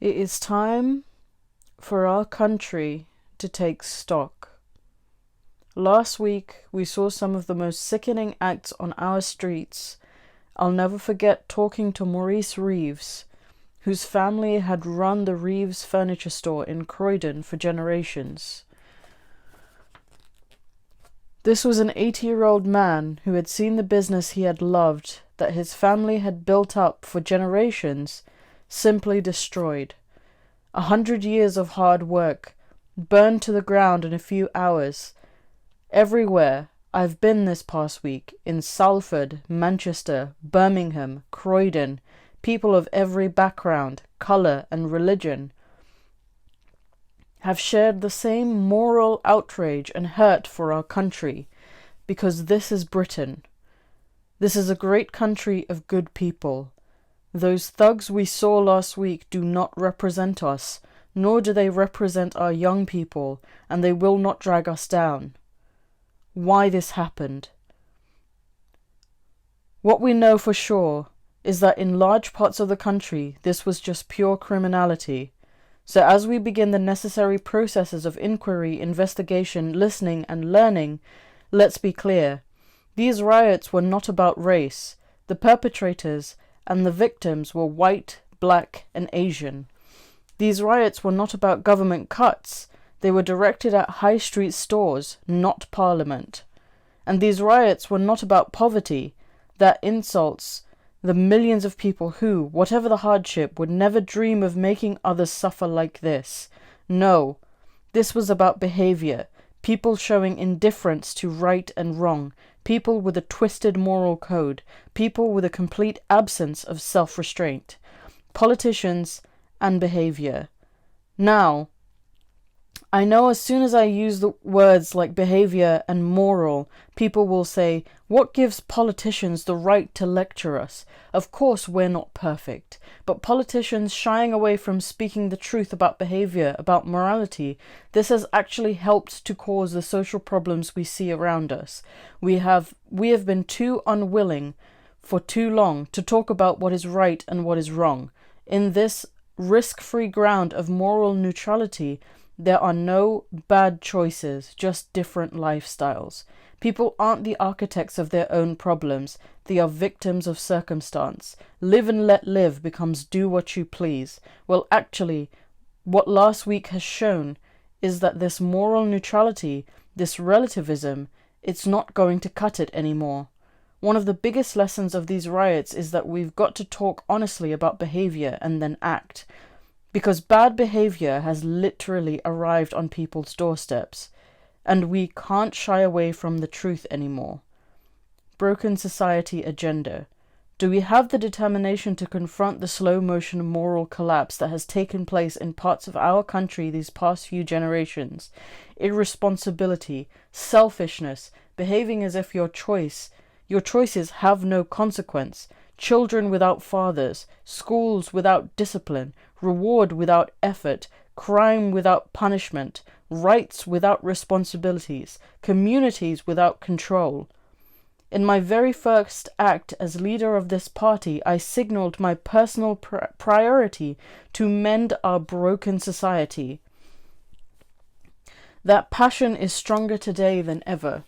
It is time for our country to take stock. Last week, we saw some of the most sickening acts on our streets. I'll never forget talking to Maurice Reeves, whose family had run the Reeves Furniture Store in Croydon for generations. This was an 80-year-old man who had seen the business he had loved, that his family had built up for generations, simply destroyed. 100 years of hard work, burned to the ground in a few hours. Everywhere I've been this past week, in Salford, Manchester, Birmingham, Croydon, people of every background, colour and religion have shared the same moral outrage and hurt for our country, because this is Britain. This is a great country of good people. Those thugs we saw last week do not represent us, nor do they represent our young people, and they will not drag us down. Why this happened? What we know for sure is that in large parts of the country this was just pure criminality. So as we begin the necessary processes of inquiry, investigation, listening and learning, let's be clear. These riots were not about race. The perpetrators and the victims were white, black and Asian. These riots were not about government cuts. They were directed at high street stores, not Parliament. And these riots were not about poverty, that insults the millions of people who, whatever the hardship, would never dream of making others suffer like this. No, this was about behaviour, people showing indifference to right and wrong, people with a twisted moral code, people with a complete absence of self-restraint, politicians and behaviour. Now, I know as soon as I use the words like behaviour and moral, people will say, what gives politicians the right to lecture us? Of course we're not perfect, but politicians shying away from speaking the truth about behaviour, about morality, this has actually helped to cause the social problems we see around us. We have been too unwilling for too long to talk about what is right and what is wrong. In this risk-free ground of moral neutrality, there are no bad choices, just different lifestyles. People aren't the architects of their own problems. They are victims of circumstance. Live and let live becomes do what you please. Well, actually, what last week has shown is that this moral neutrality, this relativism, it's not going to cut it anymore. One of the biggest lessons of these riots is that we've got to talk honestly about behaviour and then act. Because bad behaviour has literally arrived on people's doorsteps, and we can't shy away from the truth anymore. Broken society agenda. Do we have the determination to confront the slow-motion moral collapse that has taken place in parts of our country these past few generations? Irresponsibility, selfishness, behaving as if your choices have no consequence, children without fathers, schools without discipline, reward without effort, crime without punishment, rights without responsibilities, communities without control. In my very first act as leader of this party, I signalled my personal priority to mend our broken society. That passion is stronger today than ever.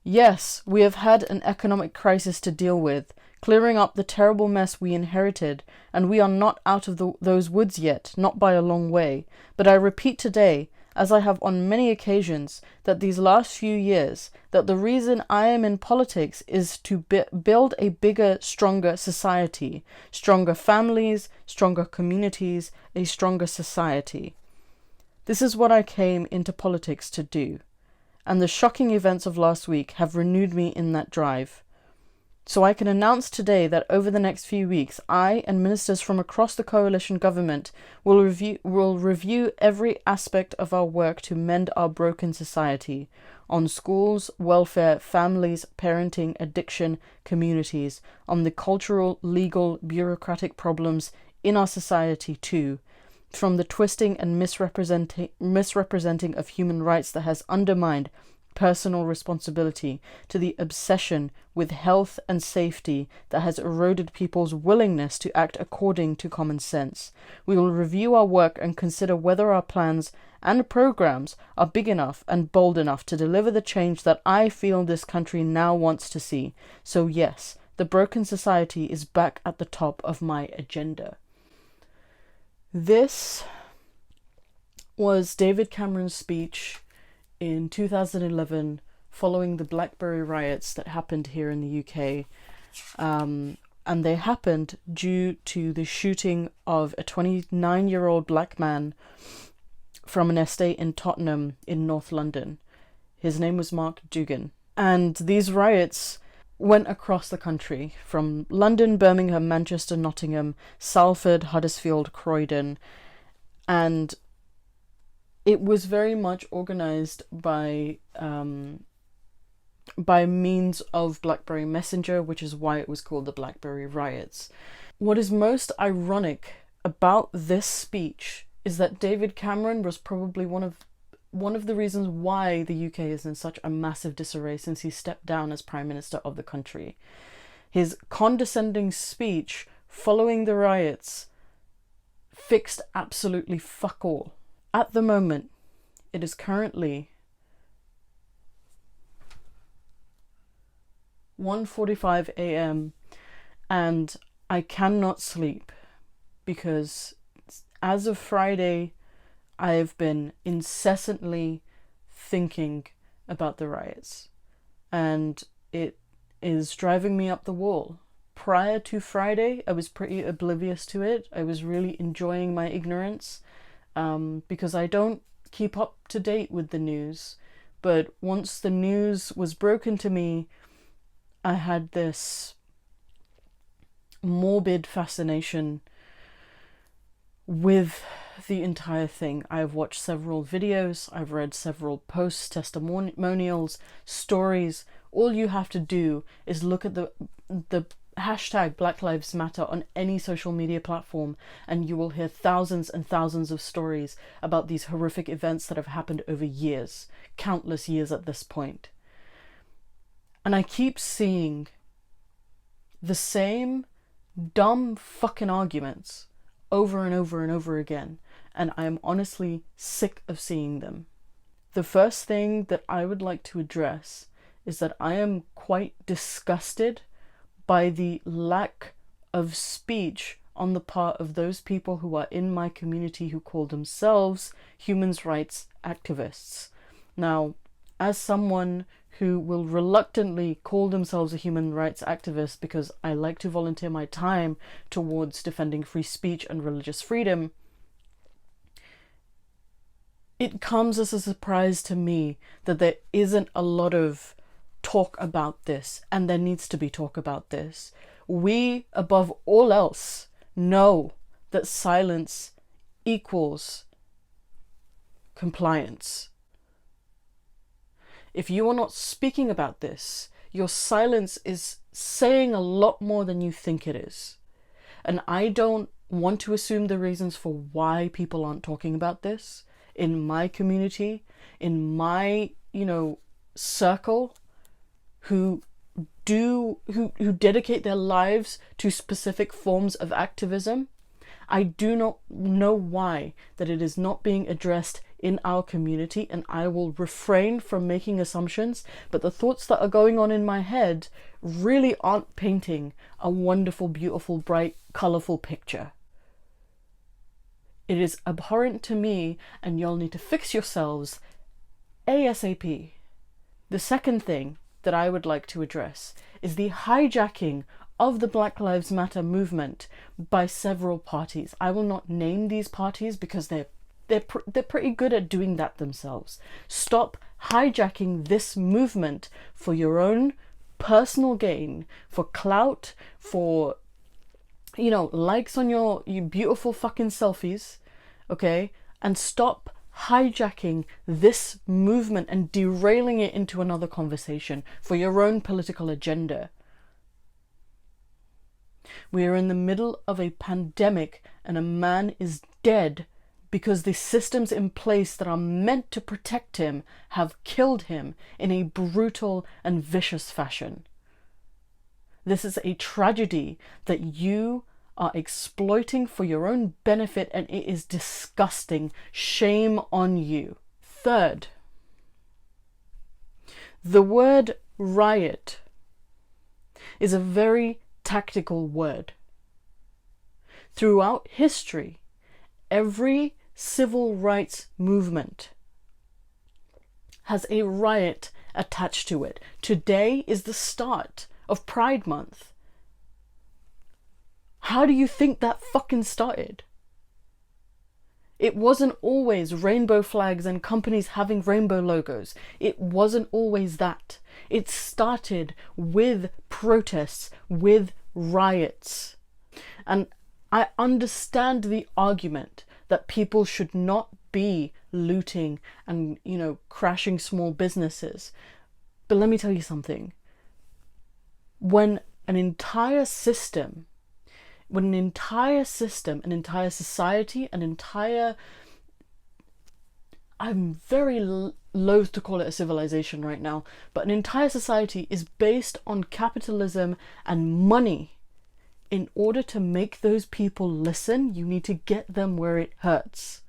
Yes, we have had an economic crisis to deal with, clearing up the terrible mess we inherited, and we are not out of those woods yet, not by a long way. But I repeat today, as I have on many occasions, that these last few years, that the reason I am in politics is to build a bigger, stronger society, stronger families, stronger communities, a stronger society. This is what I came into politics to do. And the shocking events of last week have renewed me in that drive. So I can announce today that over the next few weeks, I and ministers from across the coalition government will review every aspect of our work to mend our broken society, on schools, welfare, families, parenting, addiction, communities, on the cultural, legal, bureaucratic problems in our society too, from the twisting and misrepresenting of human rights that has undermined personal responsibility to the obsession with health and safety that has eroded people's willingness to act according to common sense. We will review our work and consider whether our plans and programs are big enough and bold enough to deliver the change that I feel this country now wants to see. So yes, the broken society is back at the top of my agenda. This was David Cameron's speech in 2011 following the Blackberry riots that happened here in the UK. And they happened due to the shooting of a 29-year-old black man from an estate in Tottenham in North London. His name was Mark Dugan. And these riots went across the country from London, Birmingham, Manchester, Nottingham, Salford, Huddersfield, Croydon, and it was very much organized by means of BlackBerry Messenger, which is why it was called the Blackberry Riots. What is most ironic about this speech is that David Cameron was probably one of the reasons why the UK is in such a massive disarray since he stepped down as Prime Minister of the country. His condescending speech following the riots fixed absolutely fuck all. At the moment, it is currently 1:45 a.m. and I cannot sleep because as of Friday, I've been incessantly thinking about the riots and it is driving me up the wall. Prior to Friday, I was pretty oblivious to it. I was really enjoying my ignorance because I don't keep up to date with the news. But once the news was broken to me, I had this morbid fascination with the entire thing. I've watched several videos, I've read several posts, testimonials, stories. All you have to do is look at the hashtag Black Lives Matter on any social media platform and you will hear thousands and thousands of stories about these horrific events that have happened over years, countless years at this point. And I keep seeing the same dumb fucking arguments over and over and over again, and I am honestly sick of seeing them. The first thing that I would like to address is that I am quite disgusted by the lack of speech on the part of those people who are in my community who call themselves human rights activists. Now, as someone who will reluctantly call themselves a human rights activist because I like to volunteer my time towards defending free speech and religious freedom, it comes as a surprise to me that there isn't a lot of talk about this, and there needs to be talk about this. We, above all else, know that silence equals compliance. If you are not speaking about this, your silence is saying a lot more than you think it is. And I don't want to assume the reasons for why people aren't talking about this in my community, in my, circle, who dedicate their lives to specific forms of activism. I do not know why that it is not being addressed in our community, and I will refrain from making assumptions, but the thoughts that are going on in my head really aren't painting a wonderful, beautiful, bright, colourful picture. It is abhorrent to me, and y'all need to fix yourselves ASAP. The second thing that I would like to address is the hijacking of the Black Lives Matter movement by several parties. I will not name these parties because they're pretty good at doing that themselves. Stop hijacking this movement for your own personal gain, for clout, for, likes on your beautiful fucking selfies, okay? And stop hijacking this movement and derailing it into another conversation for your own political agenda. We are in the middle of a pandemic and a man is dead because the systems in place that are meant to protect him have killed him in a brutal and vicious fashion. This is a tragedy that you are exploiting for your own benefit, and it is disgusting. Shame on you. Third, the word riot is a very tactical word. Throughout history, every civil rights movement has a riot attached to it. Today is the start of Pride Month. How do you think that fucking started? It wasn't always rainbow flags and companies having rainbow logos. It wasn't always that. It started with protests, with riots. And I understand the argument that people should not be looting and, crashing small businesses. But let me tell you something. When an entire system, an entire society, I'm very loath to call it a civilization right now, but an entire society is based on capitalism and money. In order to make those people listen, you need to get them where it hurts.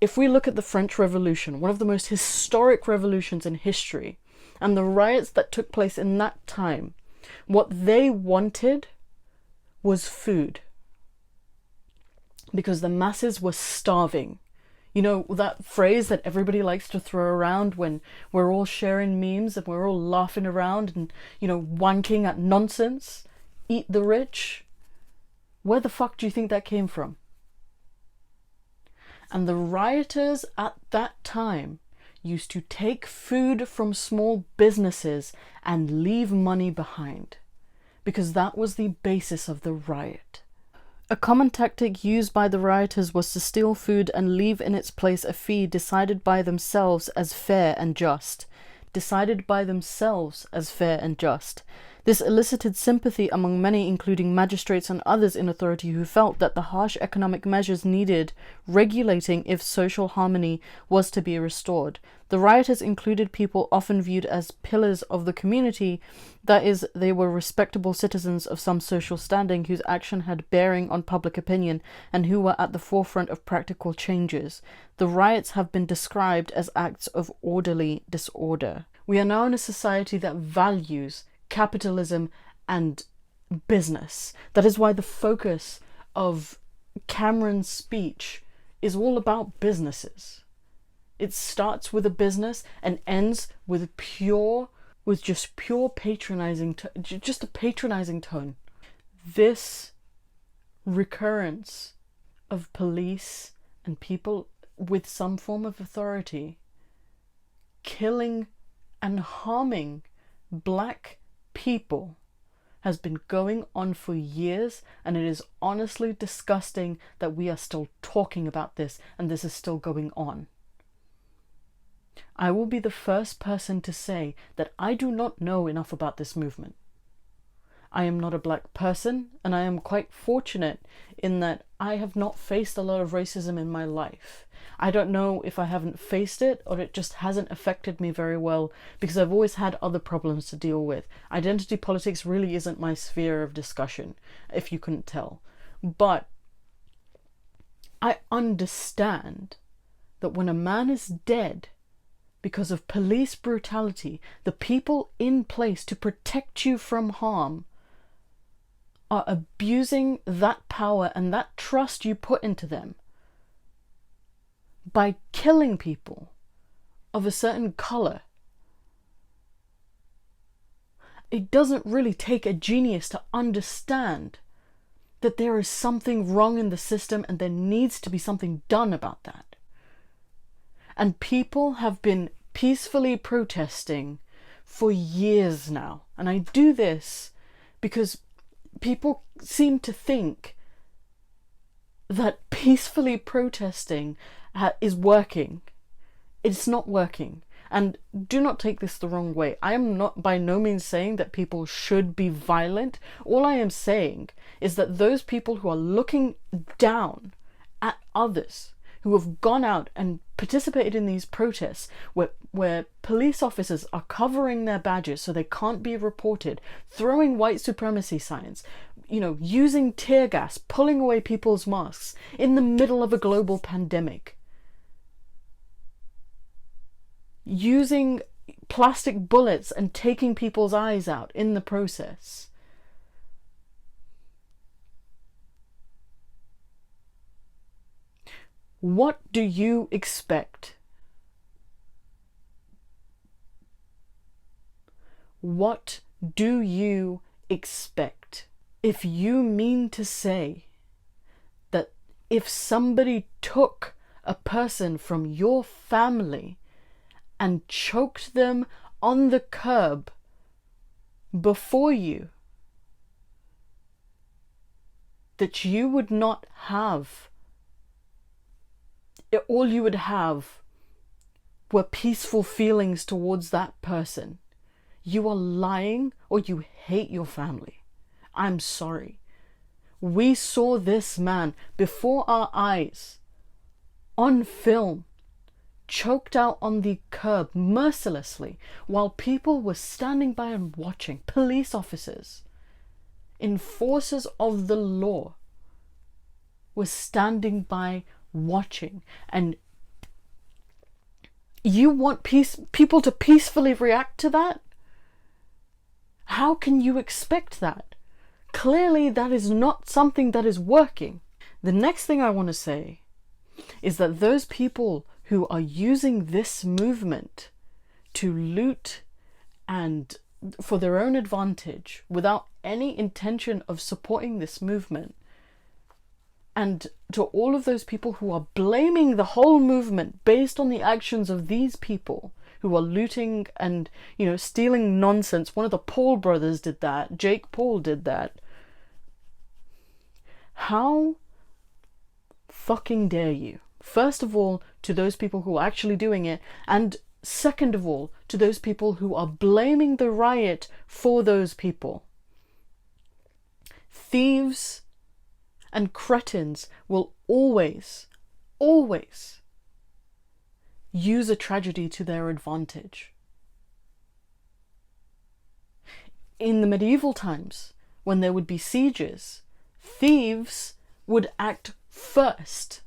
If we look at the French Revolution, one of the most historic revolutions in history, and the riots that took place in that time, what they wanted was food. Because the masses were starving. You know, that phrase that everybody likes to throw around when we're all sharing memes and we're all laughing around and, wanking at nonsense? Eat the rich? Where the fuck do you think that came from? And the rioters at that time used to take food from small businesses and leave money behind, because that was the basis of the riot. A common tactic used by the rioters was to steal food and leave in its place a fee decided by themselves as fair and just. Decided by themselves as fair and just. This elicited sympathy among many, including magistrates and others in authority, who felt that the harsh economic measures needed regulating if social harmony was to be restored. The rioters included people often viewed as pillars of the community, that is, they were respectable citizens of some social standing whose action had bearing on public opinion and who were at the forefront of practical changes. The riots have been described as acts of orderly disorder. We are now in a society that values capitalism and business. That is why the focus of Cameron's speech is all about businesses. It starts with a business and ends with just pure patronizing, just a patronizing tone. This recurrence of police and people with some form of authority killing and harming Black people has been going on for years, and it is honestly disgusting that we are still talking about this and this is still going on. I will be the first person to say that I do not know enough about this movement. I am not a Black person, and I am quite fortunate in that I have not faced a lot of racism in my life. I don't know if I haven't faced it or it just hasn't affected me very well, because I've always had other problems to deal with. Identity politics really isn't my sphere of discussion, if you couldn't tell. But I understand that when a man is dead because of police brutality, the people in place to protect you from harm are abusing that power and that trust you put into them by killing people of a certain color. It doesn't really take a genius to understand that there is something wrong in the system and there needs to be something done about that. And people have been peacefully protesting for years now. And I do this because people seem to think that peacefully protesting is working. It's not working. And do not take this the wrong way. I am not by no means saying that people should be violent. All I am saying is that those people who are looking down at others, who have gone out and participated in these protests where police officers are covering their badges so they can't be reported, throwing white supremacy signs, using tear gas, pulling away people's masks in the middle of a global pandemic, using plastic bullets and taking people's eyes out in the process. What do you expect? What do you expect? If you mean to say that if somebody took a person from your family and choked them on the curb before you, that you would not have, all you would have were peaceful feelings towards that person, you are lying, or you hate your family. I'm sorry. We saw this man before our eyes on film, choked out on the curb mercilessly, while people were standing by and watching. Police officers, enforcers of the law, were standing by watching. And you want people to peacefully react to that? How can you expect that? Clearly that is not something that is working. The next thing I want to say is that those people who are using this movement to loot and for their own advantage without any intention of supporting this movement, and to all of those people who are blaming the whole movement based on the actions of these people who are looting and, stealing nonsense. One of the Paul brothers did that. Jake Paul did that. How fucking dare you? First of all, to those people who are actually doing it, and second of all, to those people who are blaming the riot for those people. Thieves and cretins will always use a tragedy to their advantage. In the medieval times, when there would be sieges, thieves would act first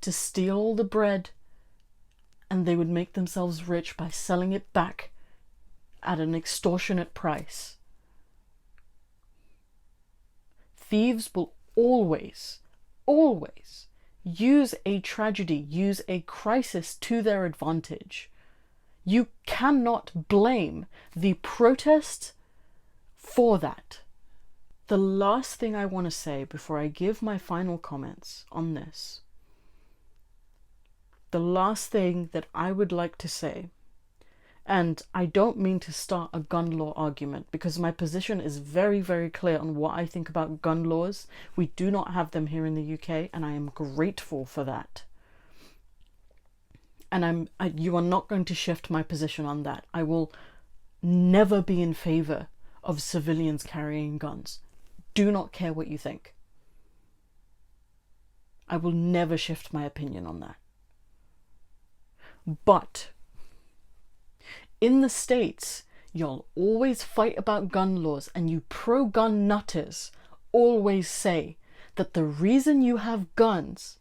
to steal all the bread, and they would make themselves rich by selling it back at an extortionate price. Thieves will always use a tragedy, use a crisis to their advantage. You cannot blame the protest for that. The last thing I want to say before I give my final comments on this, the last thing that I would like to say, and I don't mean to start a gun law argument because my position is very, very clear on what I think about gun laws. We do not have them here in the UK, and I am grateful for that. And you are not going to shift my position on that. I will never be in favor of civilians carrying guns. Do not care what you think. I will never shift my opinion on that. But in the States, you'll always fight about gun laws, and you pro-gun nutters always say that the reason you have guns,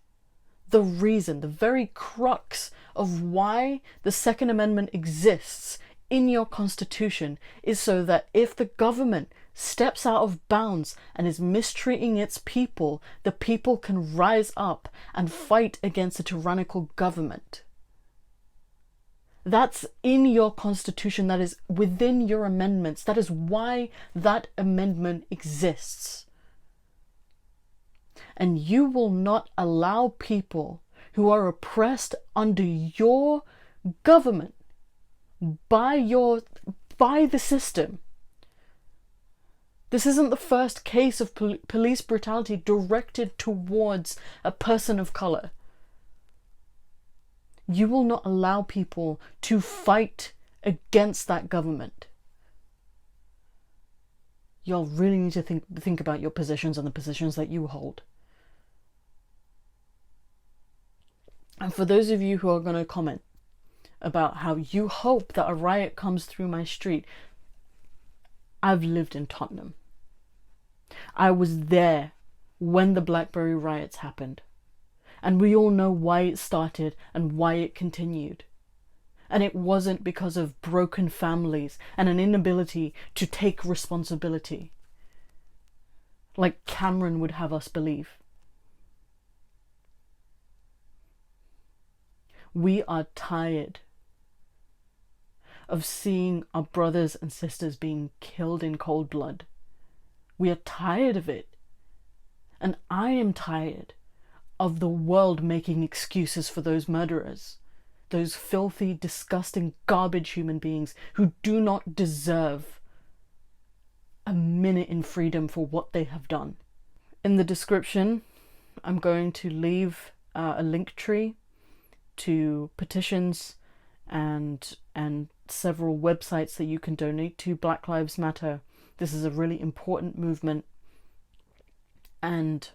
the very crux of why the Second Amendment exists in your Constitution is so that if the government steps out of bounds and is mistreating its people, the people can rise up and fight against a tyrannical government. That's in your Constitution. That is within your amendments. That is why that amendment exists. And you will not allow people who are oppressed under your government by the system. This isn't the first case of police brutality directed towards a person of color. You will not allow people to fight against that government. Y'all really need to think about your positions and the positions that you hold. And for those of you who are going to comment about how you hope that a riot comes through my street, I've lived in Tottenham. I was there when the Blackberry riots happened. And we all know why it started and why it continued. And it wasn't because of broken families and an inability to take responsibility, like Cameron would have us believe. We are tired of seeing our brothers and sisters being killed in cold blood. We are tired of it. And I am tired of the world making excuses for those murderers. Those filthy, disgusting, garbage human beings who do not deserve a minute in freedom for what they have done. In the description, I'm going to leave a link tree to petitions and several websites that you can donate to Black Lives Matter. This is a really important movement, and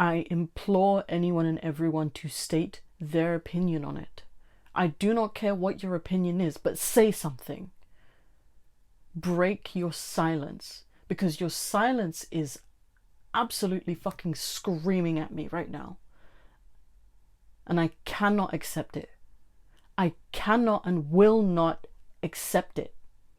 I implore anyone and everyone to state their opinion on it. I do not care what your opinion is, but say something. Break your silence, because your silence is absolutely fucking screaming at me right now. And I cannot accept it. I cannot and will not accept it.